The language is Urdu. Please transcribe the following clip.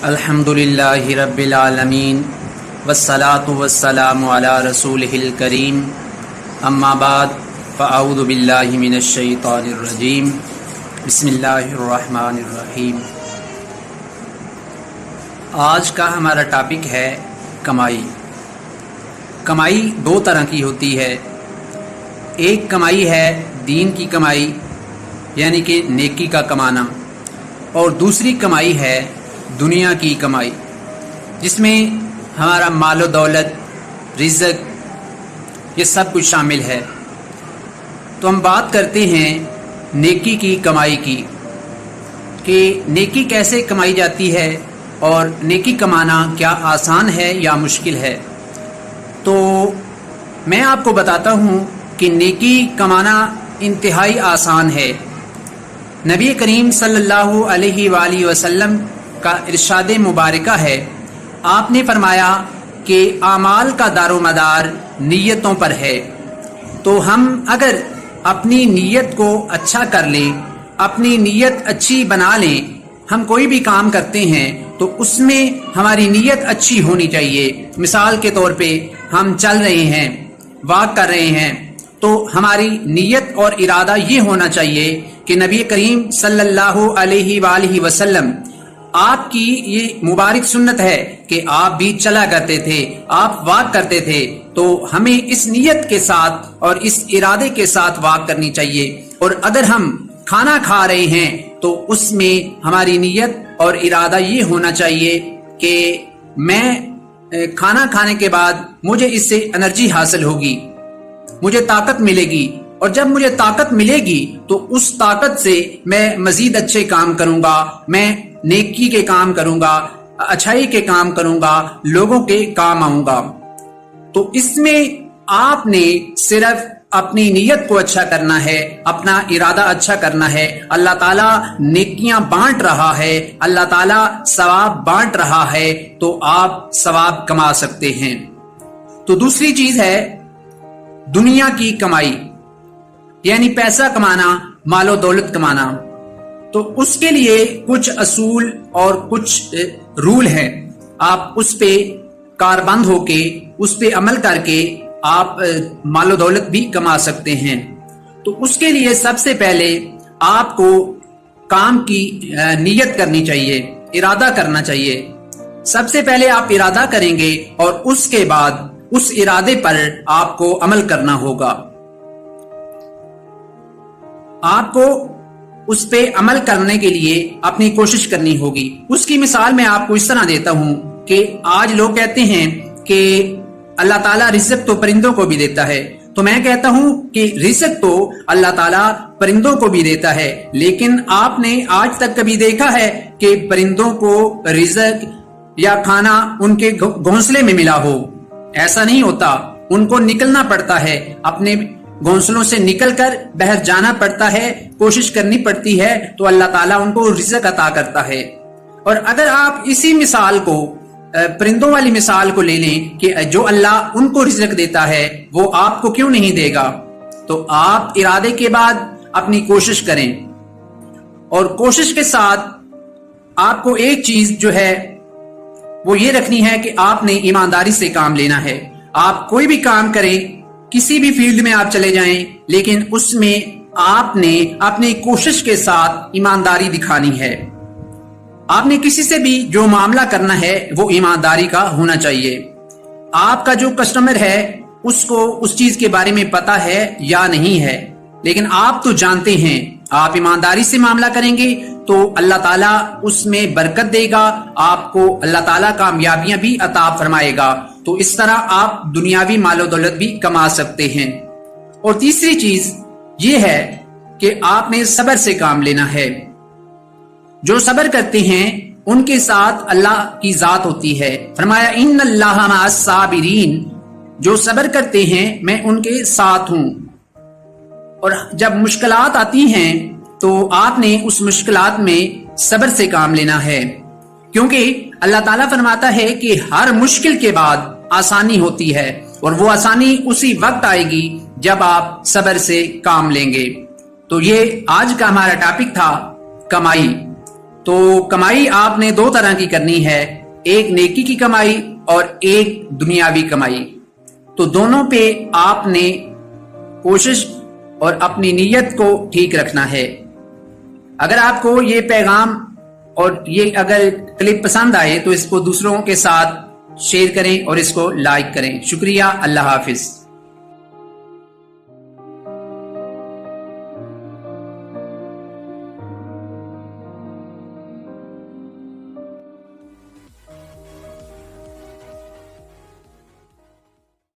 الحمدللہ رب العالمین والصلاة والسلام علی رسولہ الکریم اما بعد فاعوذ باللہ من الشیطان الرجیم بسم اللہ الرحمن الرحیم۔ آج کا ہمارا ٹاپک ہے کمائی۔ کمائی دو طرح کی ہوتی ہے، ایک کمائی ہے دین کی کمائی یعنی کہ نیکی کا کمانا، اور دوسری کمائی ہے دنیا کی کمائی جس میں ہمارا مال و دولت، رزق، یہ سب کچھ شامل ہے۔ تو ہم بات کرتے ہیں نیکی کی کمائی کی کہ نیکی کیسے کمائی جاتی ہے اور نیکی کمانا کیا آسان ہے یا مشکل ہے۔ تو میں آپ کو بتاتا ہوں کہ نیکی کمانا انتہائی آسان ہے۔ نبی کریم صلی اللہ علیہ وآلہ وسلم کا ارشاد مبارکہ ہے، آپ نے فرمایا کہ اعمال کا دار و مدار نیتوں پر ہے۔ تو ہم اگر اپنی نیت کو اچھا کر لیں، اپنی نیت اچھی بنا لیں، ہم کوئی بھی کام کرتے ہیں تو اس میں ہماری نیت اچھی ہونی چاہیے۔ مثال کے طور پہ ہم چل رہے ہیں، واک کر رہے ہیں، تو ہماری نیت اور ارادہ یہ ہونا چاہیے کہ نبی کریم صلی اللہ علیہ وآلہ وسلم آپ کی یہ مبارک سنت ہے کہ آپ بھی چلا کرتے تھے، آپ واک کرتے تھے، تو ہمیں اس نیت کے ساتھ اور اس ارادے کے ساتھ واک کرنی چاہیے۔ اور اگر ہم کھانا کھا رہے ہیں تو اس میں ہماری نیت اور ارادہ یہ ہونا چاہیے کہ میں کھانا کھانے کے بعد مجھے اس سے انرجی حاصل ہوگی، مجھے طاقت ملے گی، اور جب مجھے طاقت ملے گی تو اس طاقت سے میں مزید اچھے کام کروں گا، میں نیکی کے کام کروں گا، اچھائی کے کام کروں گا، لوگوں کے کام آؤں گا۔ تو اس میں آپ نے صرف اپنی نیت کو اچھا کرنا ہے، اپنا ارادہ اچھا کرنا ہے۔ اللہ تعالیٰ نیکیاں بانٹ رہا ہے، اللہ تعالیٰ ثواب بانٹ رہا ہے، تو آپ ثواب کما سکتے ہیں۔ تو دوسری چیز ہے دنیا کی کمائی یعنی پیسہ کمانا، مال و دولت کمانا۔ تو اس کے لیے کچھ اصول اور کچھ رول ہیں، آپ اس پہ کاربند ہو کے اس پہ عمل کر کے آپ مال و دولت بھی کما سکتے ہیں۔ تو اس کے لیے سب سے پہلے آپ کو کام کی نیت کرنی چاہیے، ارادہ کرنا چاہیے۔ سب سے پہلے آپ ارادہ کریں گے اور اس کے بعد اس ارادے پر آپ کو عمل کرنا ہوگا۔ آپ کو اس پہ عمل کرنے کے لیے اپنی کوشش کرنی ہوگی۔ اس کی مثال میں آپ کو اس طرح دیتا ہوں کہ آج لوگ کہتے ہیں کہ اللہ تعالیٰ رزق تو پرندوں کو بھی دیتا ہے، تو میں کہتا ہوں کہ رزق تو اللہ تعالیٰ پرندوں کو بھی دیتا ہے، لیکن آپ نے آج تک کبھی دیکھا ہے کہ پرندوں کو رزق یا کھانا ان کے گھونسلے میں ملا ہو؟ ایسا نہیں ہوتا، ان کو نکلنا پڑتا ہے، اپنے گھونسلوں سے نکل کر باہر جانا پڑتا ہے، کوشش کرنی پڑتی ہے، تو اللہ تعالیٰ ان کو رزق عطا کرتا ہے۔ اور اگر آپ اسی مثال کو پرندوں والی مثال کو لے لیں کہ جو اللہ ان کو رزق دیتا ہے وہ آپ کو کیوں نہیں دے گا، تو آپ ارادے کے بعد اپنی کوشش کریں، اور کوشش کے ساتھ آپ کو ایک چیز جو ہے وہ یہ رکھنی ہے کہ آپ نے ایمانداری سے کام لینا ہے۔ آپ کوئی بھی کام کریں، کسی بھی فیلڈ میں آپ چلے جائیں، لیکن اس میں آپ نے اپنی کوشش کے ساتھ ایمانداری دکھانی ہے۔ آپ نے کسی سے بھی جو معاملہ کرنا ہے وہ ایمانداری کا ہونا چاہیے۔ آپ کا جو کسٹمر ہے اس کو اس چیز کے بارے میں پتا ہے یا نہیں ہے، لیکن آپ تو جانتے ہیں، آپ ایمانداری سے معاملہ کریں گے تو اللہ تعالیٰ اس میں برکت دے گا، آپ کو اللہ تعالیٰ کامیابیاں بھی عطا فرمائے گا۔ تو اس طرح آپ دنیاوی مال و دولت بھی کما سکتے ہیں۔ اور تیسری چیز یہ ہے کہ آپ نے صبر سے کام لینا ہے۔ جو صبر کرتے ہیں ان کے ساتھ اللہ کی ذات ہوتی ہے۔ فرمایا ان اللہ مع الصابرین، جو صبر کرتے ہیں میں ان کے ساتھ ہوں۔ اور جب مشکلات آتی ہیں تو آپ نے اس مشکلات میں صبر سے کام لینا ہے، کیونکہ اللہ تعالیٰ فرماتا ہے کہ ہر مشکل کے بعد آسانی ہوتی ہے، اور وہ آسانی اسی وقت آئے گی جب آپ صبر سے کام لیں گے۔ تو یہ آج کا ہمارا ٹاپک تھا کمائی۔ تو کمائی آپ نے دو طرح کی کرنی ہے، ایک نیکی کی کمائی اور ایک دنیاوی کمائی۔ تو دونوں پہ آپ نے کوشش اور اپنی نیت کو ٹھیک رکھنا ہے۔ اگر آپ کو یہ پیغام اور یہ اگر کلپ پسند آئے تو اس کو دوسروں کے ساتھ شیئر کریں اور اس کو لائک کریں۔ شکریہ، اللہ حافظ۔